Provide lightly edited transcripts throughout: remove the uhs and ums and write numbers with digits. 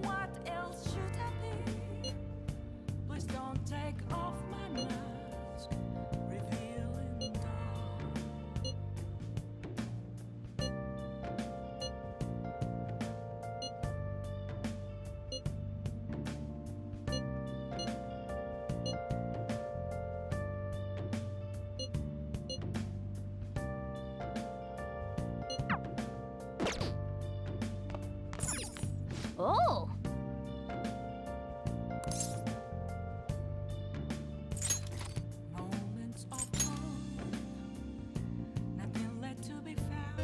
What else should I be? Please don't take off my mask, revealing dark. Oh! Moments of calm, nothing left to be found.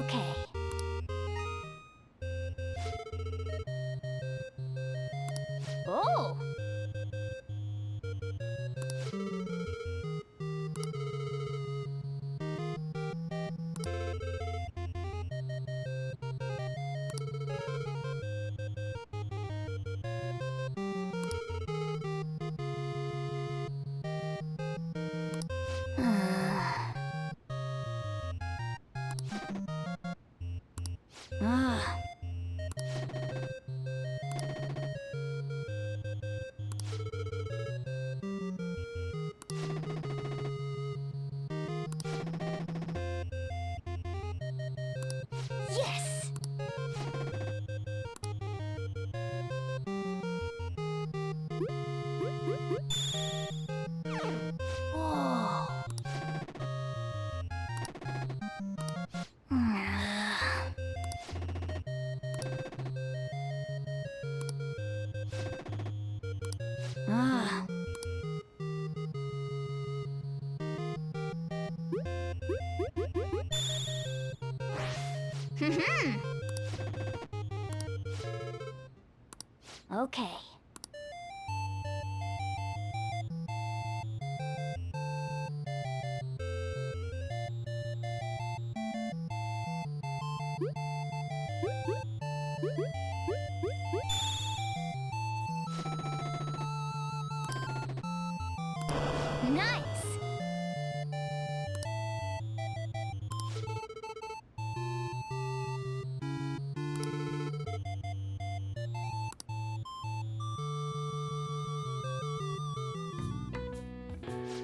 Okay. Oh! Ah. Yes! Oh. Ah. Okay. Nice!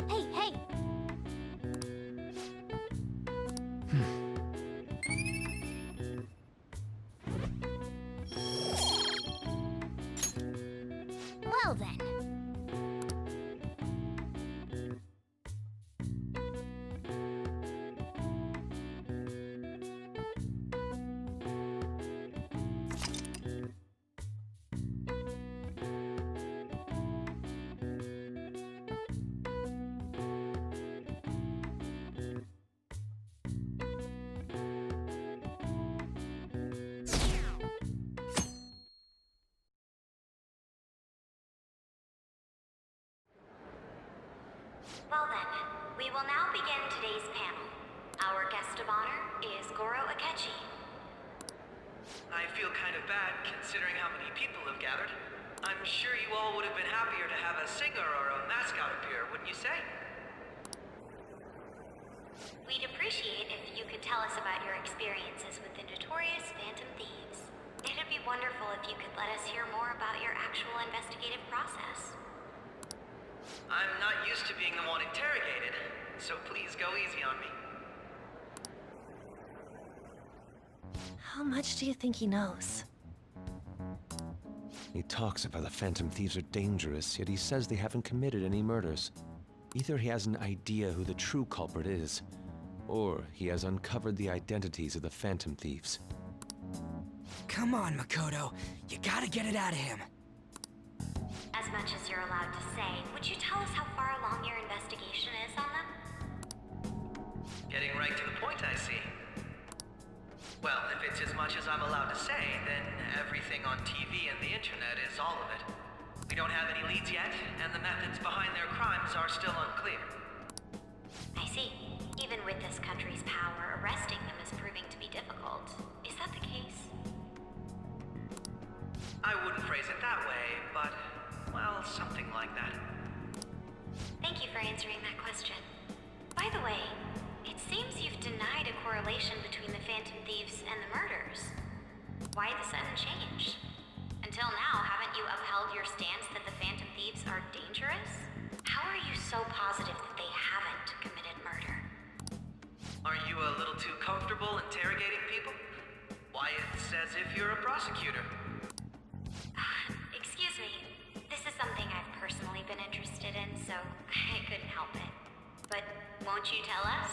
Hey, hey! Well then. Well then, we will now begin today's panel. Our guest of honor is Goro Akechi. I feel kind of bad considering how many people have gathered. I'm sure you all would have been happier to have a singer or a mascot appear, wouldn't you say? We'd appreciate if you could tell us about your experiences with the notorious Phantom Thieves. It'd be wonderful if you could let us hear more about your actual investigative process. I'm not used to being the one interrogated, so please go easy on me. How much do you think he knows? He talks about the Phantom Thieves are dangerous, yet he says they haven't committed any murders. Either he has an idea who the true culprit is, or he has uncovered the identities of the Phantom Thieves. Come on, Makoto. You gotta get it out of him. As much as you're allowed to say, would you tell us how far along your investigation is on them? Getting right to the point, I see. Well, if it's as much as I'm allowed to say, then everything on TV and the internet is all of it. We don't have any leads yet, and the methods behind their crimes are still unclear. I see. Even with this country's power, arresting them is proving to be difficult. Is that the case? I wouldn't phrase it that way, but, well, something like that. Thank you for answering that question. By the way, it seems you've denied a correlation between the Phantom Thieves and the murder. Why the sudden change? Until now, haven't you upheld your stance that the Phantom Thieves are dangerous? How are you so positive that they haven't committed murder? Aren't you a little too comfortable interrogating people? Why, it's as if you're a prosecutor. Excuse me. This is something I've personally been interested in, so I couldn't help it. But won't you tell us?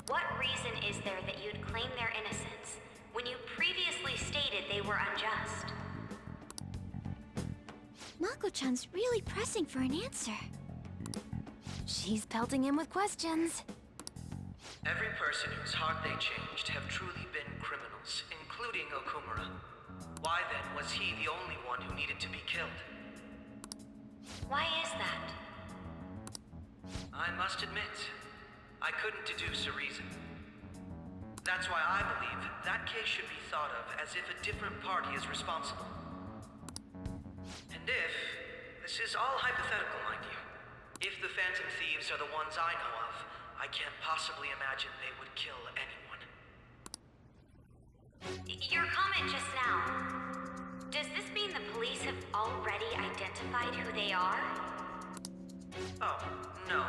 What reason is there that you'd claim their innocence when you previously stated they were unjust? Mako-chan's really pressing for an answer. She's pelting him with questions. Every person whose heart they changed have truly been criminals, including Okumura. Why then was he the only one who needed to be killed? Why is that? I must admit, I couldn't deduce a reason. That's why I believe that case should be thought of as if a different party is responsible. And if, this is all hypothetical, mind you, if the Phantom Thieves are the ones I know of, I can't possibly imagine they would kill anyone. Your comment just now, does this mean the police have already identified who they are? Oh, no.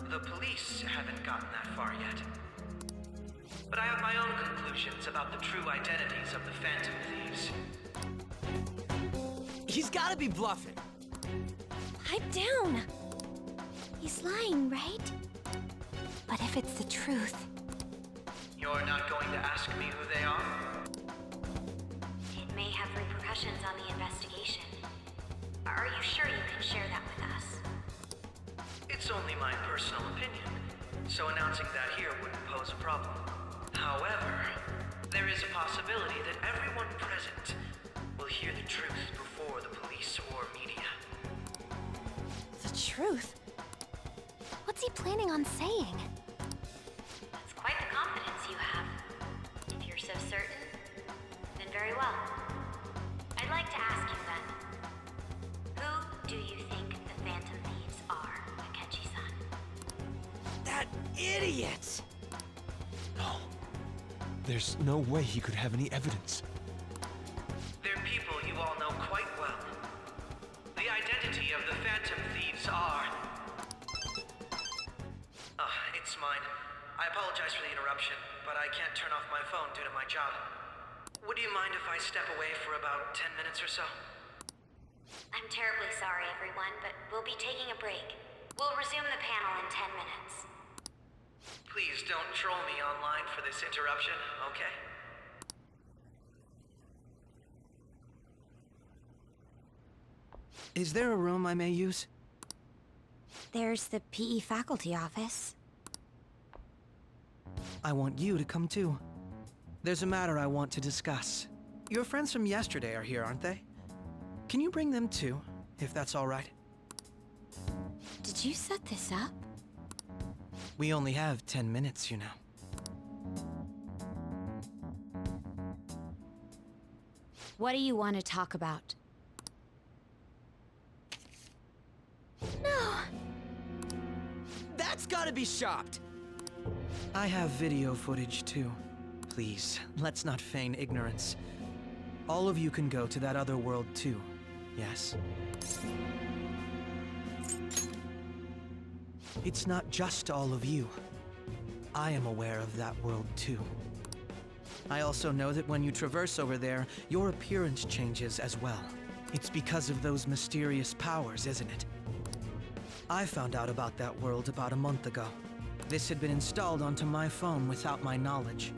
The police haven't gotten that far yet. But I have my own conclusions about the true identities of the Phantom Thieves. He's gotta be bluffing. Pipe down. He's lying, right? But if it's the truth, You're not going to ask me who they are? It may have repercussions on the investigation. Are you sure you can share that with us? It's only my personal opinion, so announcing that here wouldn't pose a problem. However, there is a possibility that everyone present will hear the truth before the police or media. the truth. What's he planning on saying? That's quite the confidence you have. If you're so certain, then very well. I'd like to ask you then, who do you think the Phantom Thieves are, Akechi-san? That idiot! No. There's no way he could have any evidence. They're people you all know quite well. The identity of the Phantom Thieves are... it's mine. I apologize for the interruption, but I can't turn off my phone due to my job. Would you mind if I step away for about 10 minutes or so? I'm terribly sorry, everyone, but we'll be taking a break. We'll resume the panel in 10 minutes. Please don't troll me online for this interruption, okay? Is there a room I may use? There's the PE faculty office. I want you to come too. There's a matter I want to discuss. Your friends from yesterday are here, aren't they? Can you bring them too, if that's all right? Did you set this up? We only have 10 minutes, you know. What do you want to talk about? No! That's gotta be shopped! I have video footage too. Please, let's not feign ignorance. All of you can go to that other world too, yes? It's not just all of you. I am aware of that world too. I also know that when you traverse over there, your appearance changes as well. It's because of those mysterious powers, isn't it? I found out about that world about a month ago. This had been installed onto my phone without my knowledge.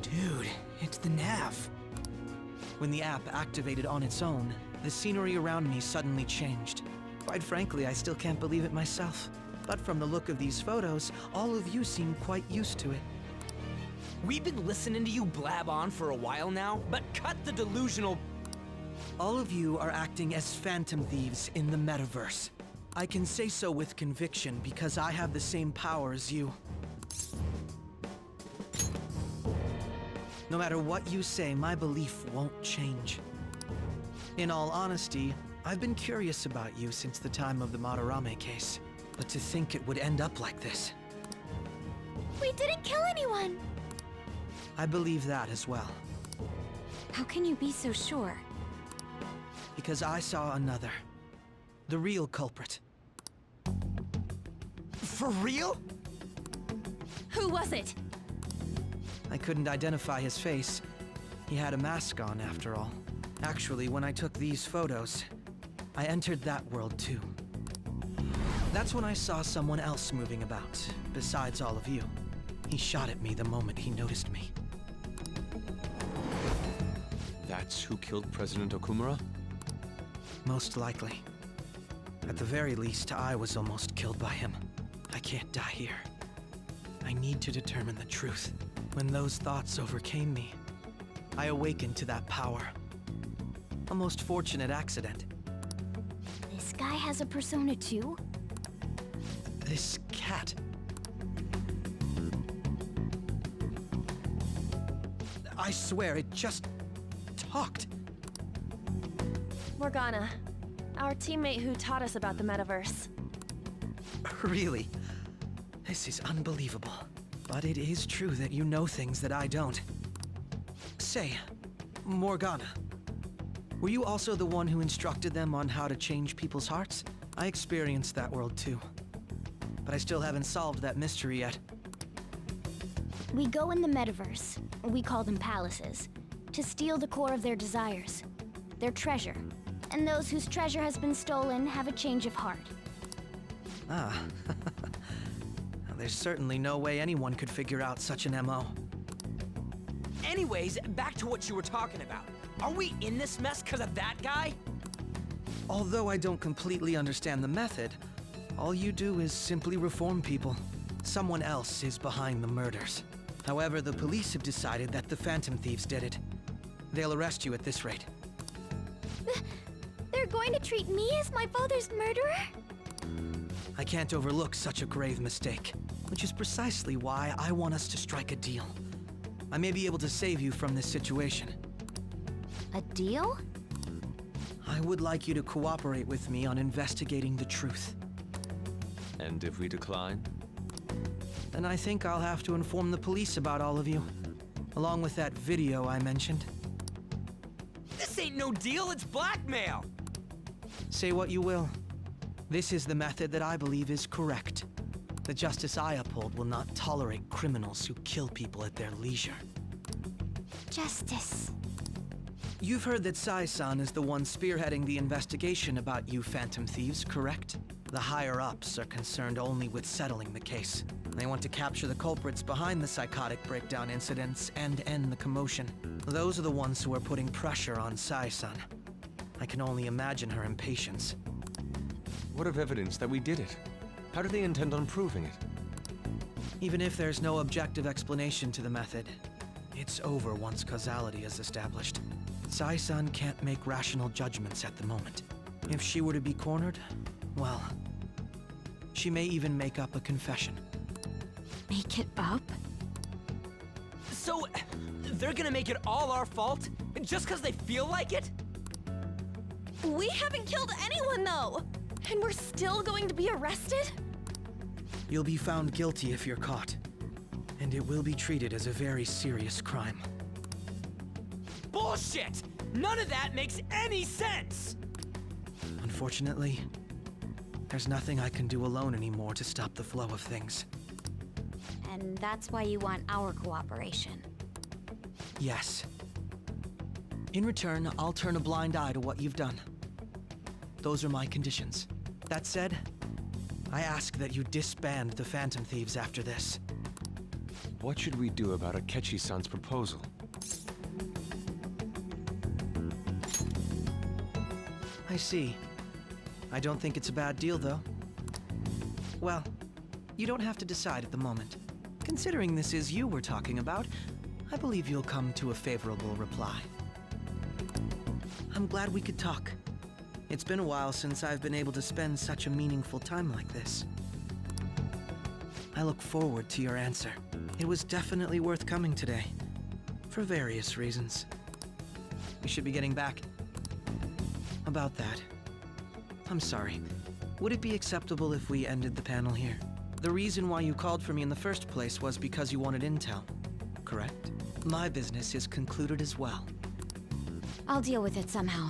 Dude, it's the nav. When the app activated on its own, the scenery around me suddenly changed. Quite frankly, I still can't believe it myself. But from the look of these photos, all of you seem quite used to it. We've been listening to you blab on for a while now, but cut the delusional... All of you are acting as Phantom Thieves in the metaverse. I can say so with conviction because I have the same power as you. No matter what you say, my belief won't change. In all honesty, I've been curious about you since the time of the Madarame case. But to think it would end up like this. We didn't kill anyone! I believe that as well. How can you be so sure? Because I saw another. The real culprit. For real? Who was it? I couldn't identify his face. He had a mask on, after all. Actually, when I took these photos, I entered that world too. That's when I saw someone else moving about, besides all of you. He shot at me the moment he noticed me. That's who killed President Okumura? Most likely. At the very least, I was almost killed by him. I can't die here. I need to determine the truth. When those thoughts overcame me, I awakened to that power. A most fortunate accident. This guy has a persona too? This cat. I swear, it just talked. Morgana, our teammate who taught us about the metaverse. Really? This is unbelievable. But it is true that you know things that I don't. Say, Morgana, were you also the one who instructed them on how to change people's hearts? I experienced that world too. But I still haven't solved that mystery yet. We go in the metaverse, we call them palaces, to steal the core of their desires, their treasure. And those whose treasure has been stolen have a change of heart. Ah. Well, there's certainly no way anyone could figure out such an MO. Anyways, back to what you were talking about. Are we in this mess because of that guy? Although I don't completely understand the method, all you do is simply reform people. Someone else is behind the murders. However, the police have decided that the Phantom Thieves did it. They'll arrest you at this rate. They're going to treat me as my father's murderer? I can't overlook such a grave mistake, which is precisely why I want us to strike a deal. I may be able to save you from this situation. A deal? I would like you to cooperate with me on investigating the truth. And if we decline? Then I think I'll have to inform the police about all of you, along with that video I mentioned. This ain't no deal, it's blackmail! Say what you will. This is the method that I believe is correct. The justice I uphold will not tolerate criminals who kill people at their leisure. Justice. You've heard that Sai-san is the one spearheading the investigation about you Phantom Thieves, correct? The higher-ups are concerned only with settling the case. They want to capture the culprits behind the psychotic breakdown incidents and end the commotion. Those are the ones who are putting pressure on Sai-san. I can only imagine her impatience. What of evidence that we did it? How do they intend on proving it? Even if there's no objective explanation to the method, it's over once causality is established. Sai-san can't make rational judgments at the moment. If she were to be cornered, well, she may even make up a confession. Make it up? So, they're gonna make it all our fault? Just because they feel like it? We haven't killed anyone, though! And we're still going to be arrested? You'll be found guilty if you're caught, and it will be treated as a very serious crime. Bullshit! None of that makes any sense! Unfortunately, there's nothing I can do alone anymore to stop the flow of things. And that's why you want our cooperation. Yes. In return, I'll turn a blind eye to what you've done. Those are my conditions. That said, I ask that you disband the Phantom Thieves after this. What should we do about Akechi-san's proposal? I see. I don't think it's a bad deal, though. Well, you don't have to decide at the moment. Considering this is you we're talking about, I believe you'll come to a favorable reply. I'm glad we could talk. It's been a while since I've been able to spend such a meaningful time like this. I look forward to your answer. It was definitely worth coming today, for various reasons. We should be getting back. About that, I'm sorry. Would it be acceptable if we ended the panel here? The reason why you called for me in the first place was because you wanted intel, correct? My business is concluded as well. I'll deal with it somehow.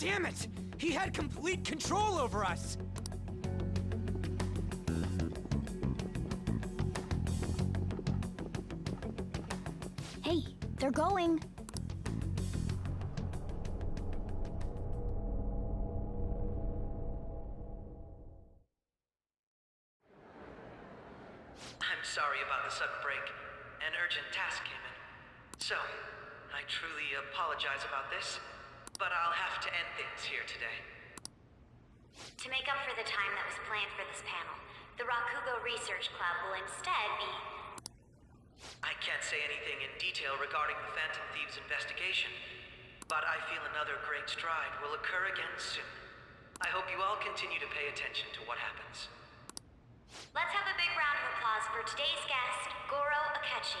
Damn it! He had complete control over us! Hey, they're going. I'm sorry about the sudden break. An urgent task came in. So, I truly apologize about this, but I'll have to end things here today. To make up for the time that was planned for this panel, the Rakugo Research Club will instead be... I can't say anything in detail regarding the Phantom Thieves investigation, but I feel another great stride will occur again soon. I hope you all continue to pay attention to what happens. Let's have a big round of applause for today's guest, Goro Akechi.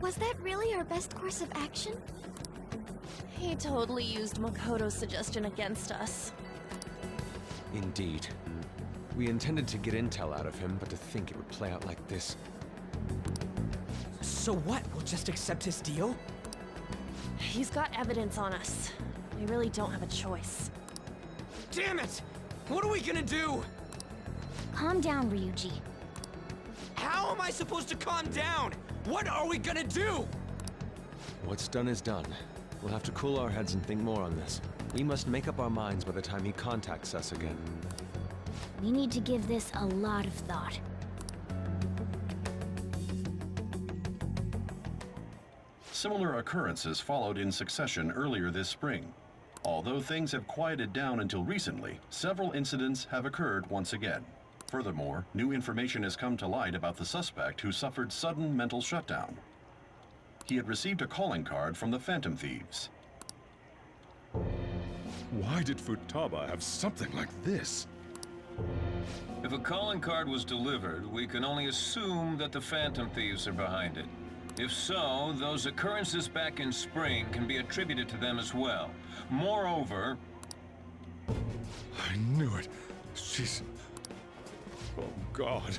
Was that really our best course of action? He totally used Makoto's suggestion against us. Indeed. We intended to get intel out of him, but to think it would play out like this. So what? We'll just accept his deal? He's got evidence on us. We really don't have a choice. Damn it! What are we gonna do? Calm down, Ryuji. How am I supposed to calm down? What are we gonna do? What's done is done. We'll have to cool our heads and think more on this. We must make up our minds by the time he contacts us again. We need to give this a lot of thought. Similar occurrences followed in succession earlier this spring. Although things have quieted down until recently, several incidents have occurred once again. Furthermore, new information has come to light about the suspect who suffered sudden mental shutdown. He had received a calling card from the Phantom Thieves. Why did Futaba have something like this? If a calling card was delivered, we can only assume that the Phantom Thieves are behind it. If so, those occurrences back in spring can be attributed to them as well. Moreover... I knew it. She's... Oh, God.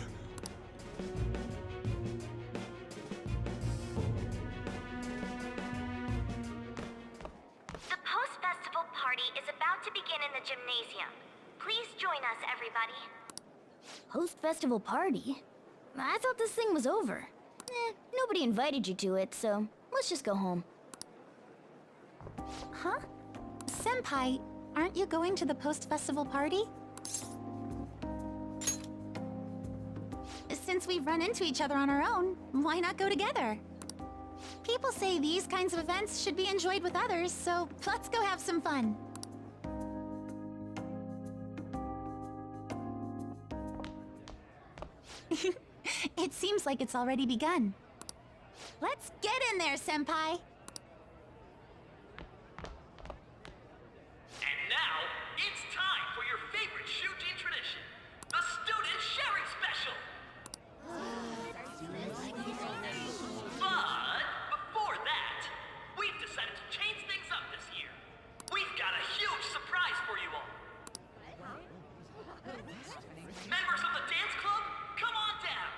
The post-festival party is about to begin in the gymnasium. Please join us, everybody. Post-festival party? I thought this thing was over. Nobody invited you to it, so let's just go home. Huh? Senpai, aren't you going to the post-festival party? Since we've run into each other on our own, why not go together? People say these kinds of events should be enjoyed with others, so let's go have some fun. It seems like it's already begun. Let's get in there, Senpai! And now, it's time for your favorite Shujin tradition, the Student Sharing Special! But before that, we've decided to change things up this year. We've got a huge surprise for you all. Members of the dance club, come on down.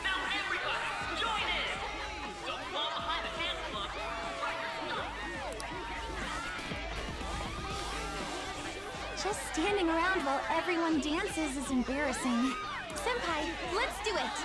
Now everybody, join in! Don't fall behind the dance club. Just standing around while everyone dances is embarrassing. Senpai, let's do it!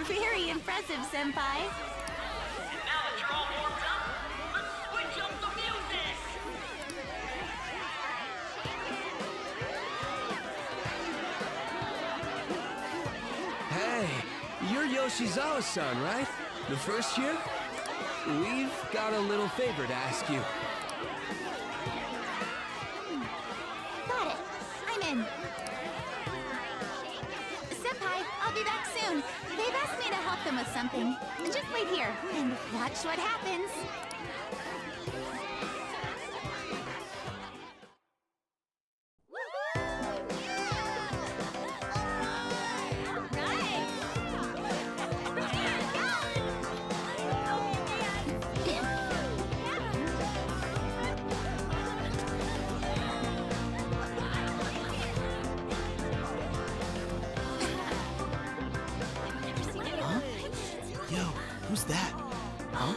Very impressive, Senpai. And now that you're all warmed up, let's switch up the music! Hey, you're Yoshizawa-san, right? The first year? We've got a little favor to ask you. Got it. I'm in. Senpai, I'll be back soon. They've asked me to help them with something. Just wait here and watch what happens. Yo, who's that? Huh?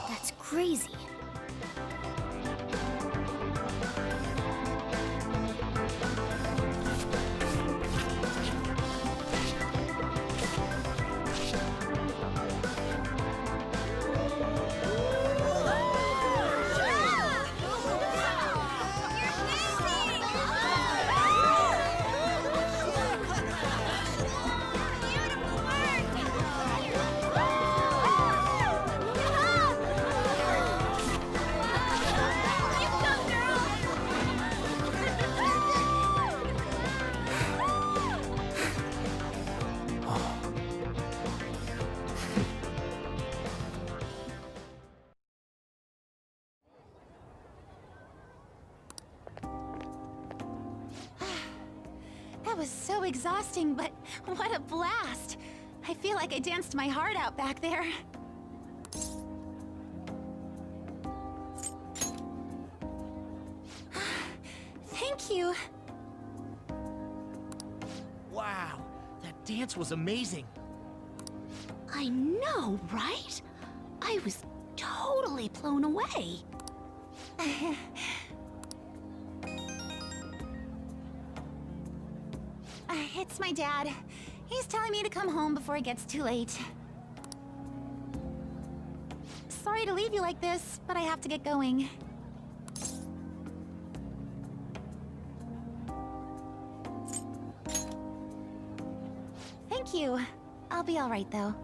That's crazy. That was so exhausting, but what a blast! I feel like I danced my heart out back there. Thank you. Wow, that dance was amazing. I know, right? I was totally blown away. It's my dad. He's telling me to come home before it gets too late. Sorry to leave you like this, but I have to get going. Thank you. I'll be all right, though.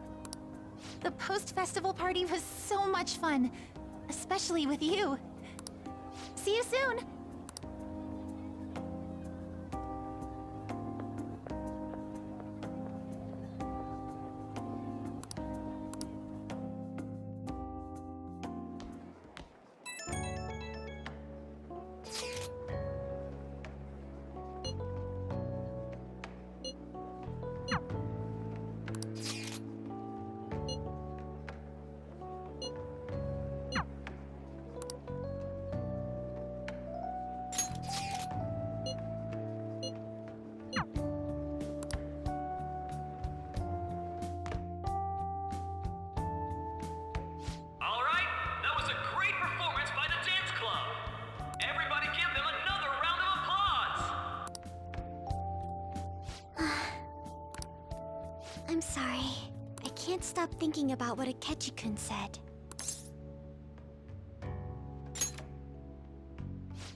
The post-festival party was so much fun, especially with you. See you soon! I'm sorry. I can't stop thinking about what Akechi-kun said.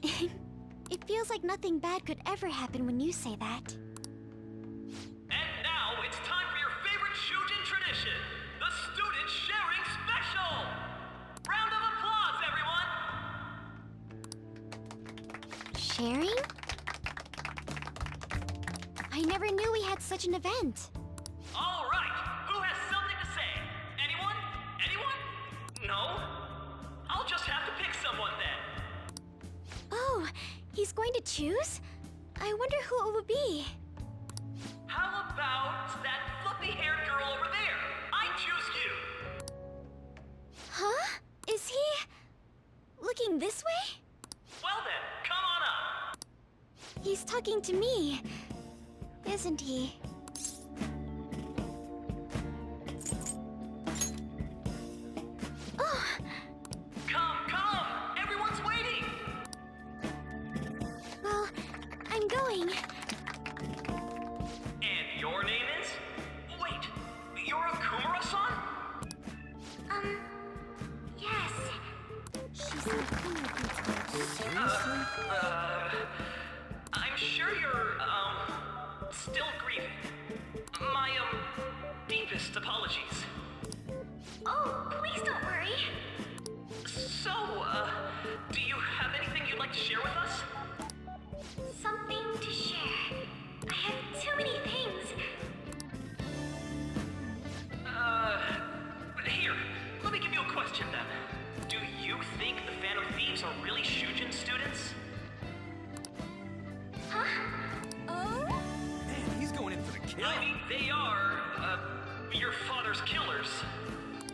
It feels like nothing bad could ever happen when you say that. And now it's time for your favorite Shujin tradition, the Student Sharing Special! Round of applause, everyone! Sharing? I never knew we had such an event. All right, who has something to say? Anyone? Anyone? No? I'll just have to pick someone then. Oh, he's going to choose? I wonder who it would be. How about that fluffy-haired girl over there? I choose you! Huh? Is he... looking this way? Well then, come on up! He's talking to me, isn't he? Speaking. And your name is? Wait, you're Akumura-san? Yes. She said Seriously? I'm sure you're, still grieving. My, deepest apologies. Oh, please don't worry. So, do you have anything you'd like to share with us? Something to share. I have too many things. Here, let me give you a question then. Do you think the Phantom Thieves are really Shujin students? Huh? Man, he's going in for the kill. I mean, they are, your father's killers.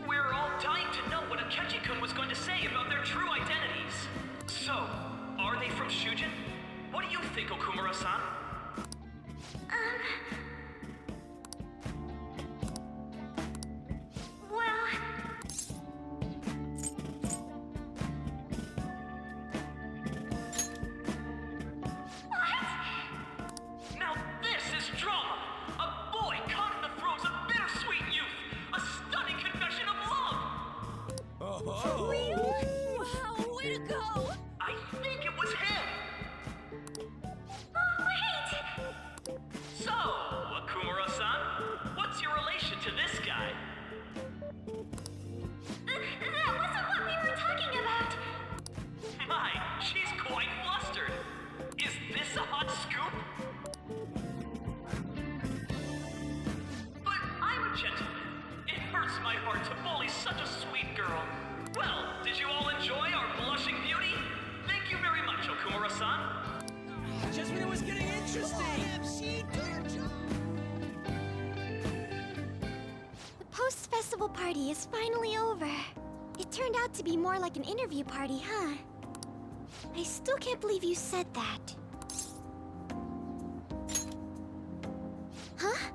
We're all dying to know what Akechi-kun was going to say about their true identities. So, are they from Shujin? What do you think, Okumura-san? Well... What? Now this is drama! A boy caught in the throes of bittersweet youth! A stunning confession of love! Oh. Wow, way to go! I think it was him! Oh, wait! So, Akumura-san, what's your relation to this guy? That wasn't what we were talking about! My, she's quite flustered! Is this a hot scoop? But I'm a gentleman. It hurts my heart to bully such a sweet girl. Well, did you all enjoy our blushing beauty? Thank you very much, Okumura-san. Just when it was getting interesting. The post-festival party is finally over. It turned out to be more like an interview party, huh? I still can't believe you said that. Huh?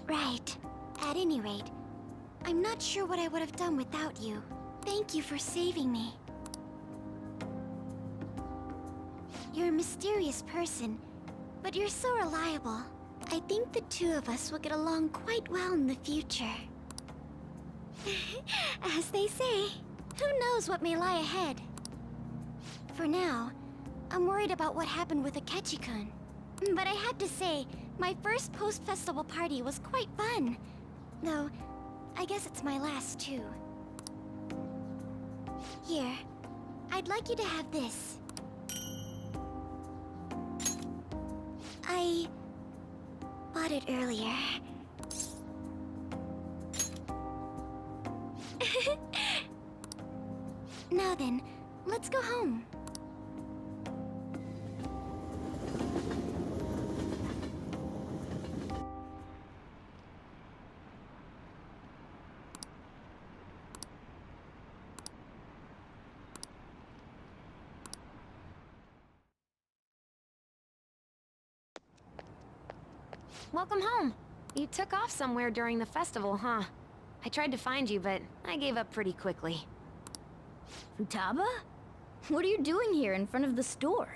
Right. At any rate, I'm not sure what I would have done without you. Thank you for saving me. You're a mysterious person, but you're so reliable. I think the two of us will get along quite well in the future. As they say, who knows what may lie ahead? For now, I'm worried about what happened with Akechi-kun. But I have to say, my first post-festival party was quite fun. Though, I guess it's my last too. Here, I'd like you to have this. I bought it earlier. Now then, let's go home. Welcome home. You took off somewhere during the festival, huh? I tried to find you, but I gave up pretty quickly. Futaba? What are you doing here in front of the store?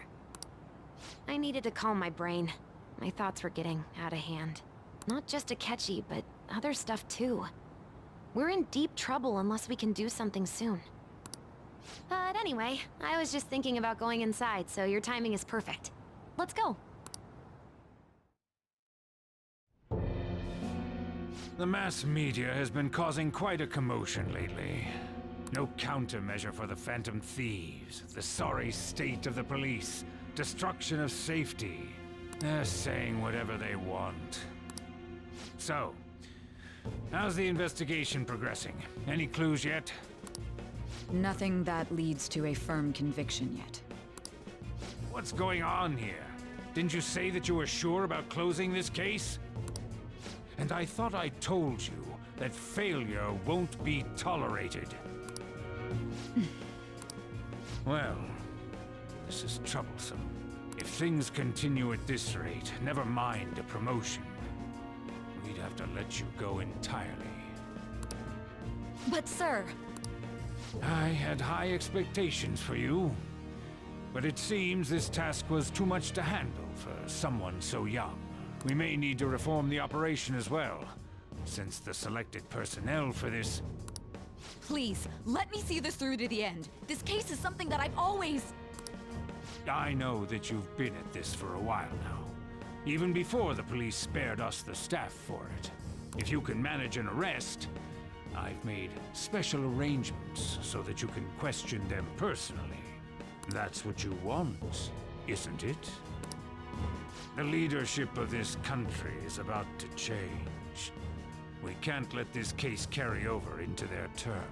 I needed to calm my brain. My thoughts were getting out of hand. Not just Akechi, but other stuff too. We're in deep trouble unless we can do something soon. But anyway, I was just thinking about going inside, so your timing is perfect. Let's go. The mass media has been causing quite a commotion lately. No countermeasure for the Phantom Thieves, the sorry state of the police, destruction of safety. They're saying whatever they want. So, how's the investigation progressing? Any clues yet? Nothing that leads to a firm conviction yet. What's going on here? Didn't you say that you were sure about closing this case? And I thought I told you that failure won't be tolerated. Well, this is troublesome. If things continue at this rate, never mind a promotion. We'd have to let you go entirely. But sir... I had high expectations for you. But it seems this task was too much to handle for someone so young. We may need to reform the operation as well, since the selected personnel for this... Please, let me see this through to the end. This case is something that I've always... I know that you've been at this for a while now. Even before the police spared us the staff for it. If you can manage an arrest, I've made special arrangements so that you can question them personally. That's what you want, isn't it? The leadership of this country is about to change. We can't let this case carry over into their term.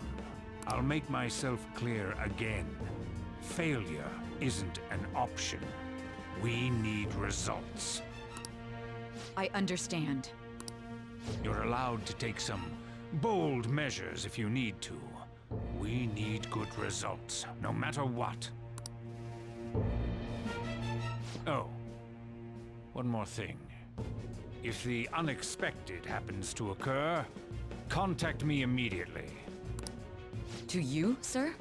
I'll make myself clear again. Failure isn't an option. We need results. I understand. You're allowed to take some bold measures if you need to. We need good results, no matter what. Oh, one more thing. If the unexpected happens to occur, contact me immediately. To you, sir?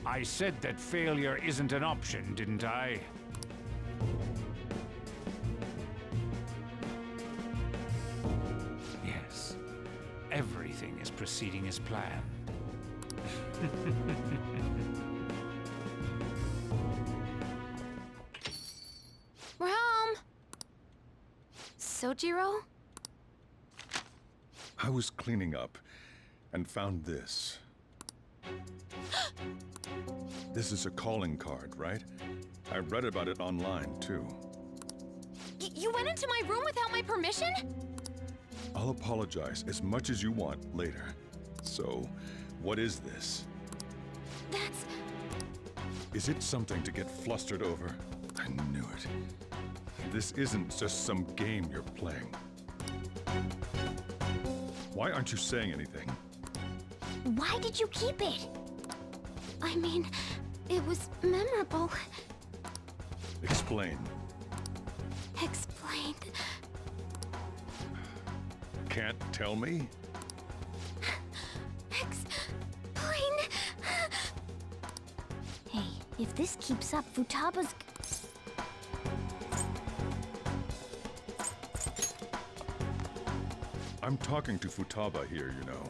I said that failure isn't an option, didn't I? Yes. Everything is proceeding as planned. Rom! Sojiro? I was cleaning up and found this. This is a calling card, right? I read about it online, too. You went into my room without my permission? I'll apologize as much as you want later. So, what is this? That's... Is it something to get flustered over? I knew it. This isn't just some game you're playing. Why aren't you saying anything? Why did you keep it? I mean, it was memorable. Explain. Explain. Can't tell me? Explain. Hey, if this keeps up, Futaba's... I'm talking to Futaba here, you know.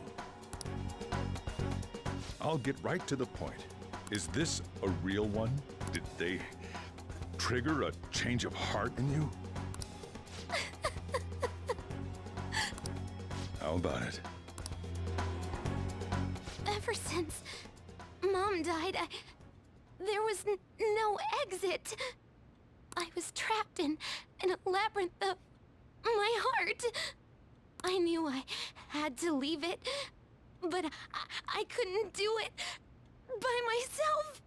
I'll get right to the point. Is this a real one? Did they trigger a change of heart in you? How about it? Ever since Mom died, there was no exit. I was trapped in a labyrinth of my heart. I knew I had to leave it, but I couldn't do it by myself.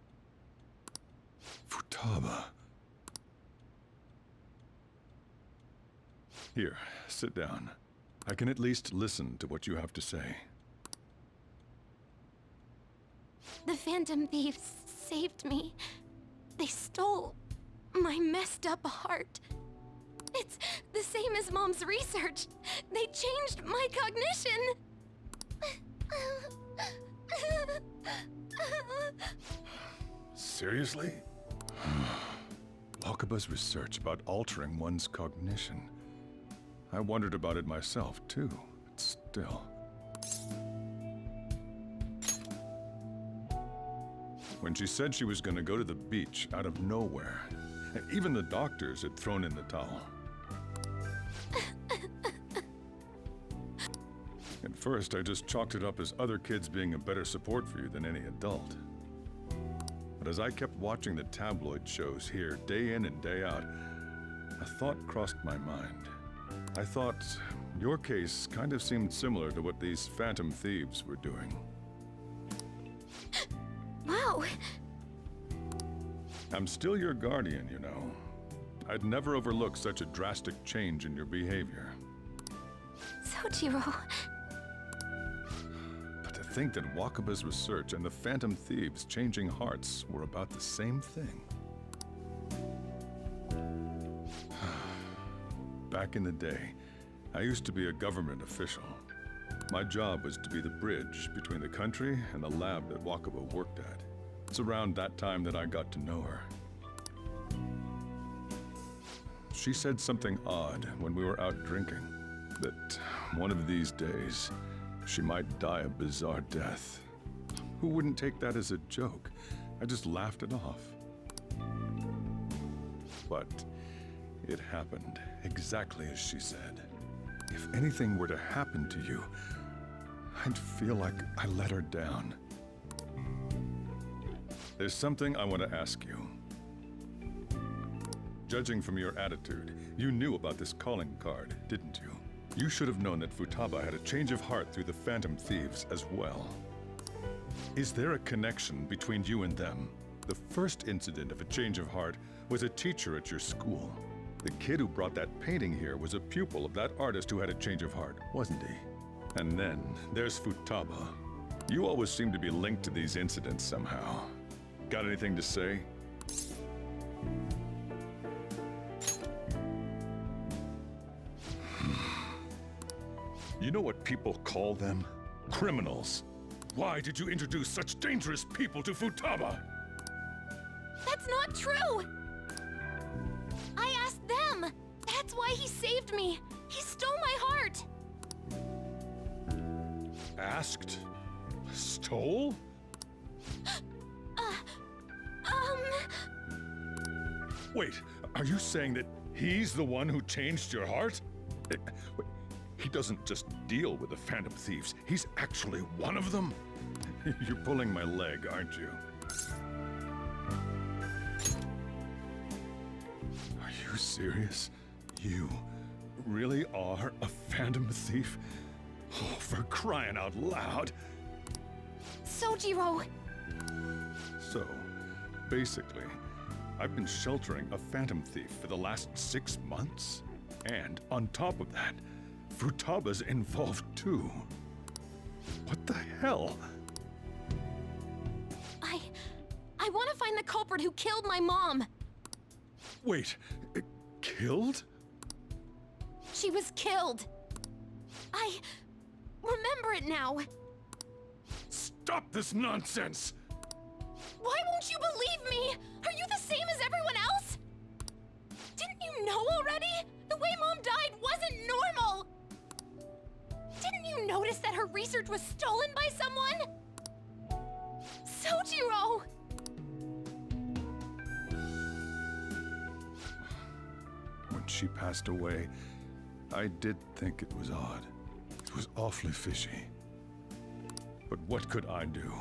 Futaba. Here, sit down. I can at least listen to what you have to say. The Phantom Thieves saved me. They stole my messed up heart. It's the same as Mom's research. They changed my cognition. Seriously? Wakaba's research about altering one's cognition. I wondered about it myself, too, but still. When she said she was going to go to the beach out of nowhere, even the doctors had thrown in the towel. At first, I just chalked it up as other kids being a better support for you than any adult. But as I kept watching the tabloid shows here day in and day out, a thought crossed my mind. I thought your case kind of seemed similar to what these Phantom Thieves were doing. Wow. I'm still your guardian, you know. I'd never overlook such a drastic change in your behavior. Sojiro. But to think that Wakaba's research and the Phantom Thieves changing hearts were about the same thing. Back in the day, I used to be a government official. My job was to be the bridge between the country and the lab that Wakaba worked at. It's around that time that I got to know her. She said something odd when we were out drinking, that one of these days, she might die a bizarre death. Who wouldn't take that as a joke? I just laughed it off. But it happened exactly as she said. If anything were to happen to you, I'd feel like I let her down. There's something I want to ask you. Judging from your attitude, you knew about this calling card, didn't you? You should have known that Futaba had a change of heart through the Phantom Thieves as well. Is there a connection between you and them? The first incident of a change of heart was a teacher at your school. The kid who brought that painting here was a pupil of that artist who had a change of heart, wasn't he? And then there's Futaba. You always seem to be linked to these incidents somehow. Got anything to say? You know what people call them? Criminals. Why did you introduce such dangerous people to Futaba? That's not true! I asked them! That's why he saved me! He stole my heart! Asked? Stole? Wait, are you saying that he's the one who changed your heart? Wait, he doesn't just deal with the Phantom Thieves, he's actually one of them? You're pulling my leg, aren't you? Are you serious? You really are a Phantom Thief? Oh, for crying out loud! Sojiro! So, basically, I've been sheltering a Phantom Thief for the last 6 months. And on top of that, Futaba's involved too. What the hell? I want to find the culprit who killed my mom! Wait, killed? She was killed! I remember it now! Stop this nonsense! Why won't you believe me? Are you the same as everyone else? Didn't you know already? The way Mom died wasn't normal! Didn't you notice that her research was stolen by someone? Sojiro! When she passed away, I did think it was odd. It was awfully fishy. But what could I do?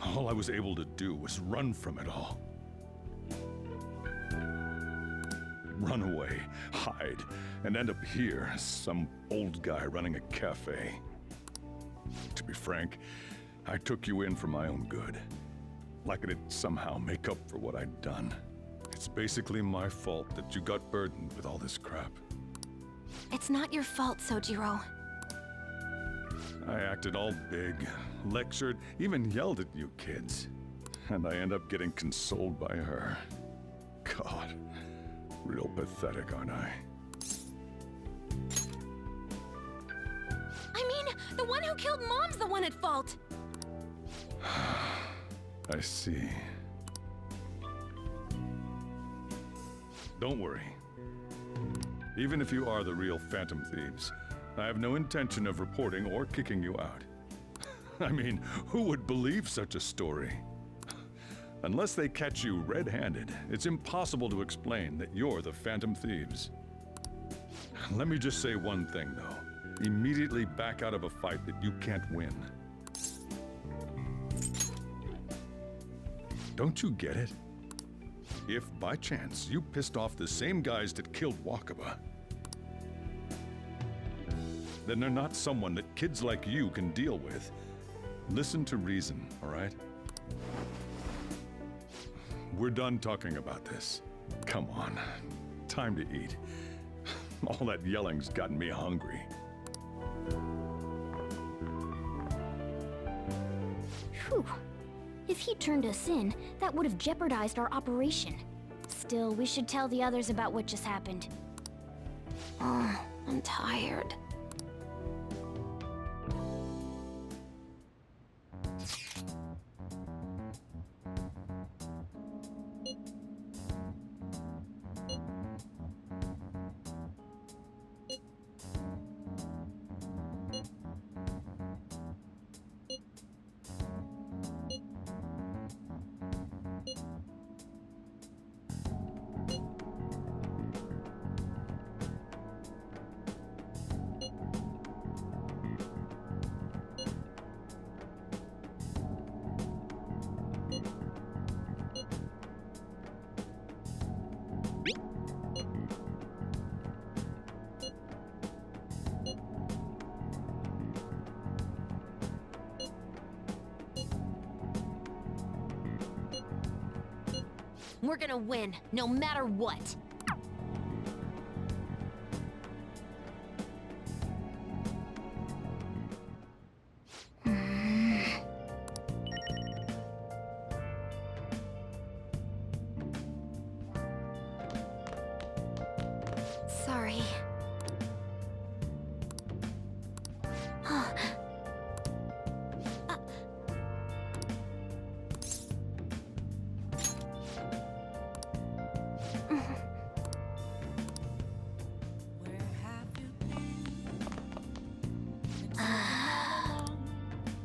All I was able to do was run from it all. Run away, hide, and end up here as some old guy running a cafe. To be frank, I took you in for my own good. Like it'd somehow make up for what I'd done. It's basically my fault that you got burdened with all this crap. It's not your fault, Sojiro. I acted all big, lectured, even yelled at you kids. And I end up getting consoled by her. God, real pathetic, aren't I? I mean, the one who killed Mom's the one at fault! I see. Don't worry. Even if you are the real Phantom Thieves, I have no intention of reporting or kicking you out. I mean, who would believe such a story? Unless they catch you red-handed, it's impossible to explain that you're the Phantom Thieves. Let me just say one thing, though. Immediately back out of a fight that you can't win. Don't you get it? If, by chance, you pissed off the same guys that killed Wakaba, then they're not someone that kids like you can deal with. Listen to reason, all right? We're done talking about this. Come on, time to eat. All that yelling's gotten me hungry. Whew. If he turned us in, that would have jeopardized our operation. Still, we should tell the others about what just happened. Oh, I'm tired. We're gonna win, no matter what. Sorry.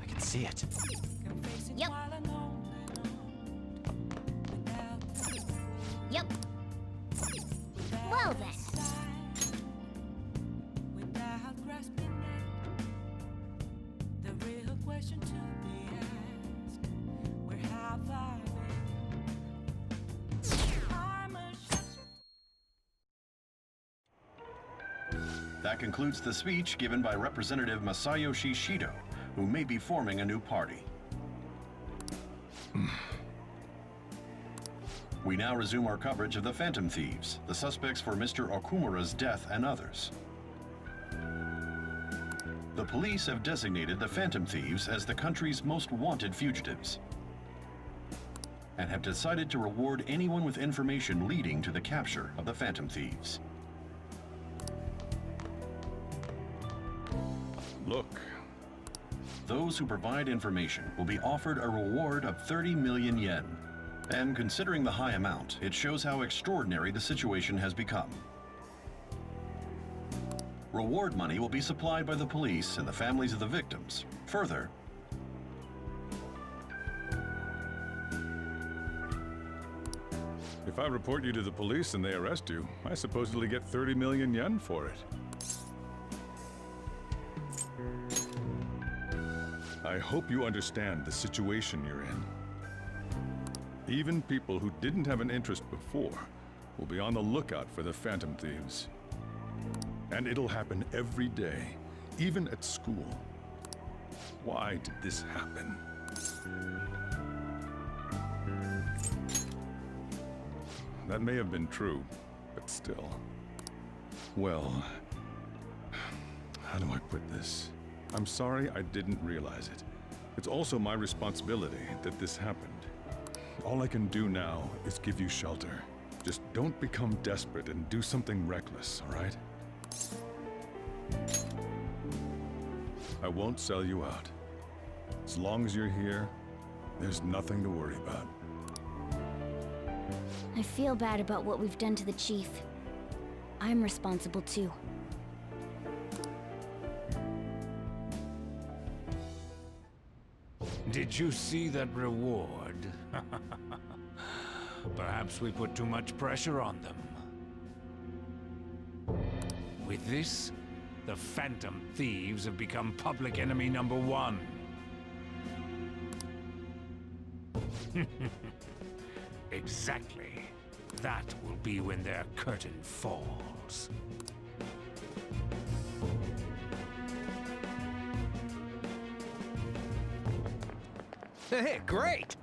I can see it. Yep. Yep. Well then. Without grasping it, the real question to be asked, where have I been? I'm a That concludes the speech given by Representative Masayoshi Shido, who may be forming a new party. We now resume our coverage of the Phantom Thieves, the suspects for Mr. Okumura's death and others. The police have designated the Phantom Thieves as the country's most wanted fugitives, and have decided to reward anyone with information leading to the capture of the Phantom Thieves. Look. Those who provide information will be offered a reward of 30 million yen. And considering the high amount, it shows how extraordinary the situation has become. Reward money will be supplied by the police and the families of the victims. Further, If I report you to the police and they arrest you, I supposedly get 30 million yen for it. I hope you understand the situation you're in. Even people who didn't have an interest before will be on the lookout for the Phantom Thieves. And it'll happen every day, even at school. Why did this happen? That may have been true, but still. Well, how do I put this? I'm sorry I didn't realize it. It's also my responsibility that this happened. All I can do now is give you shelter. Just don't become desperate and do something reckless, all right? I won't sell you out. As long as you're here, there's nothing to worry about. I feel bad about what we've done to the chief. I'm responsible too. Did you see that reward? Perhaps we put too much pressure on them. With this, the Phantom Thieves have become public enemy number 1. Exactly. That will be when their curtain falls. Hey, great!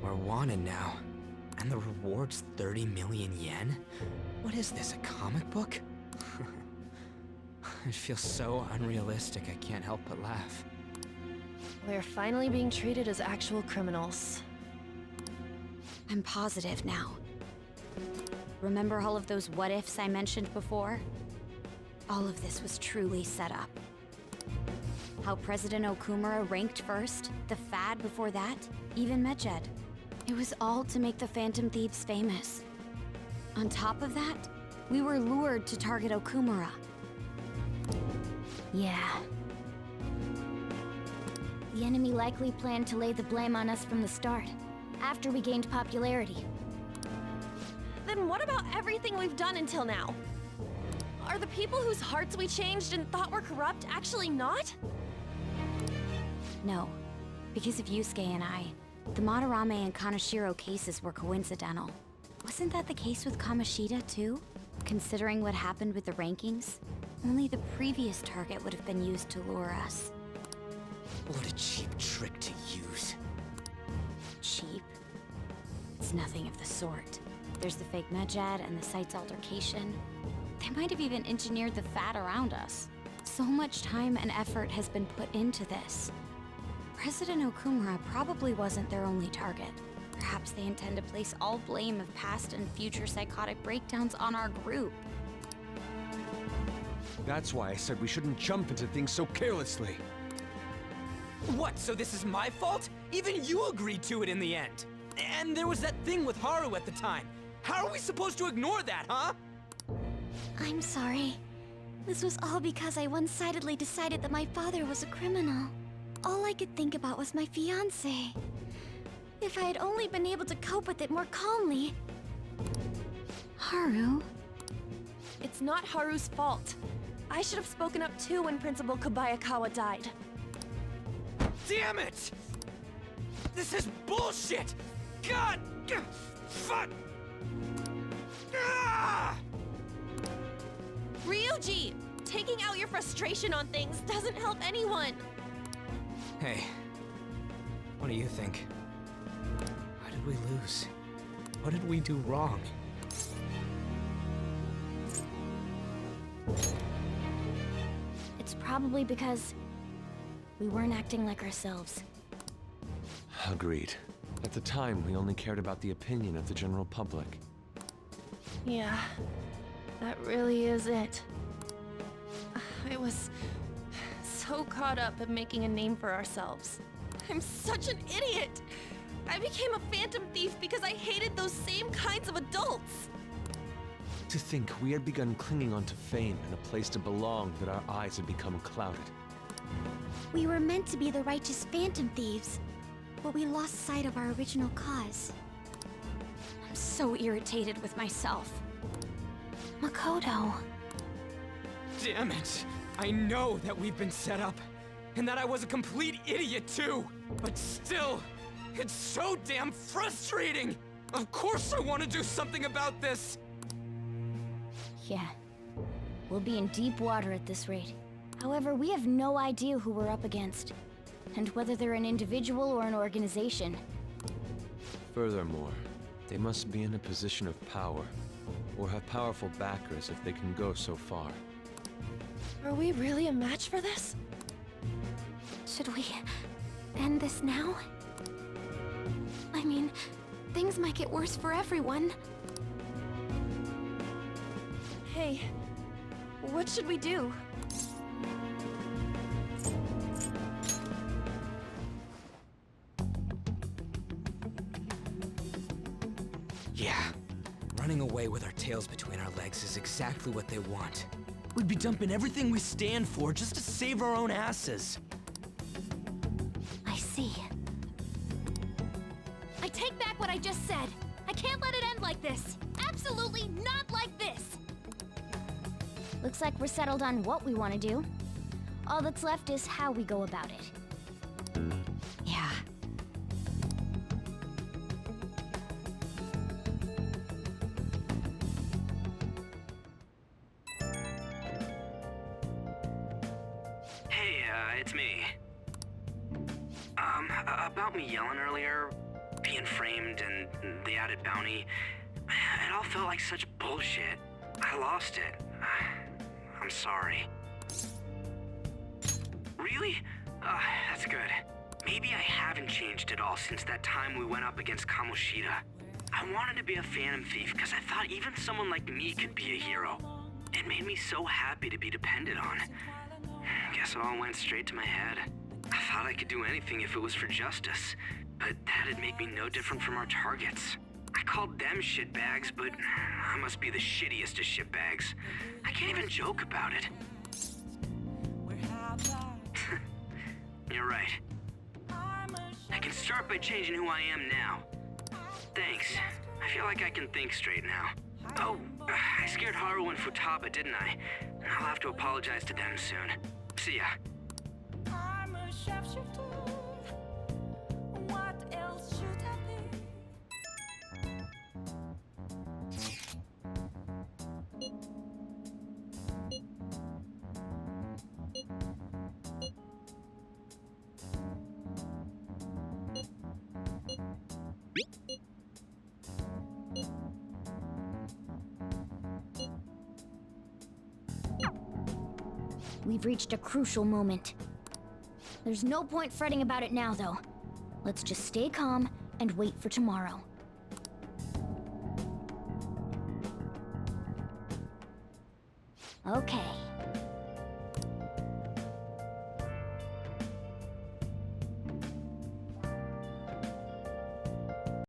We're wanted now. And the reward's 30 million yen? What is this, a comic book? It feels so unrealistic I can't help but laugh. We're finally being treated as actual criminals. I'm positive now. Remember all of those what-ifs I mentioned before? All of this was truly set up. How President Okumura ranked first, the Fad before that, even Medjed. It was all to make the Phantom Thieves famous. On top of that, we were lured to target Okumura. Yeah. The enemy likely planned to lay the blame on us from the start, after we gained popularity. Then what about everything we've done until now? Are the people whose hearts we changed and thought were corrupt actually not? No, because of Yusuke and I, the Madarame and Kaneshiro cases were coincidental. Wasn't that the case with Kamoshida, too? Considering what happened with the rankings, only the previous target would have been used to lure us. What a cheap trick to use. Cheap? It's nothing of the sort. There's the fake Medjad and the site's altercation. They might have even engineered the fat around us. So much time and effort has been put into this. President Okumura probably wasn't their only target. Perhaps they intend to place all blame of past and future psychotic breakdowns on our group. That's why I said we shouldn't jump into things so carelessly. What, so this is my fault? Even you agreed to it in the end. And there was that thing with Haru at the time. How are we supposed to ignore that, huh? I'm sorry. This was all because I one-sidedly decided that my father was a criminal. All I could think about was my fiancé. If I had only been able to cope with it more calmly... Haru? It's not Haru's fault. I should have spoken up too when Principal Kobayakawa died. Damn it! This is bullshit! God! Fuck! Ah! Ryuji! Taking out your frustration on things doesn't help anyone! Hey, what do you think? Why did we lose? What did we do wrong? It's probably because we weren't acting like ourselves. Agreed. At the time, we only cared about the opinion of the general public. Yeah, that really is it. I was so caught up in making a name for ourselves. I'm such an idiot! I became a phantom thief because I hated those same kinds of adults! To think we had begun clinging onto fame and a place to belong that our eyes had become clouded. We were meant to be the righteous phantom thieves, but we lost sight of our original cause. I'm so irritated with myself. Makoto. Damn it! I know that we've been set up, and that I was a complete idiot too! But still, it's so damn frustrating! Of course I want to do something about this! Yeah. We'll be in deep water at this rate. However, we have no idea who we're up against, and whether they're an individual or an organization. Furthermore, they must be in a position of power, or have powerful backers if they can go so far. Are we really a match for this? Should we end this now? I mean, things might get worse for everyone. Hey, what should we do? Yeah, running away with our tails between our legs is exactly what they want. We'd be dumping everything we stand for just to save our own asses. I see. I take back what I just said. I can't let it end like this. Absolutely not like this. Looks like we're settled on what we want to do. All that's left is how we go about it. Yeah. Hey, it's me. About me yelling earlier, being framed, and the added bounty, it all felt like such bullshit. I lost it. I'm sorry. Really? That's good. Maybe I haven't changed at all since that time we went up against Kamoshida. I wanted to be a phantom thief because I thought even someone like me could be a hero. It made me so happy to be depended on. Guess it all went straight to my head. I thought I could do anything if it was for justice. but that'd make me no different from our targets. I called them shitbags, but I must be the shittiest of shitbags. I can't even joke about it. You're right. I can start by changing who I am now. Thanks. I feel like I can think straight now. Oh, I scared Haru and Futaba, didn't I? I'll have to apologize to them soon. See ya. I'm a sharpshooter. What else should I be? We've reached a crucial moment. There's no point fretting about it now, though. Let's just stay calm and wait for tomorrow. Okay.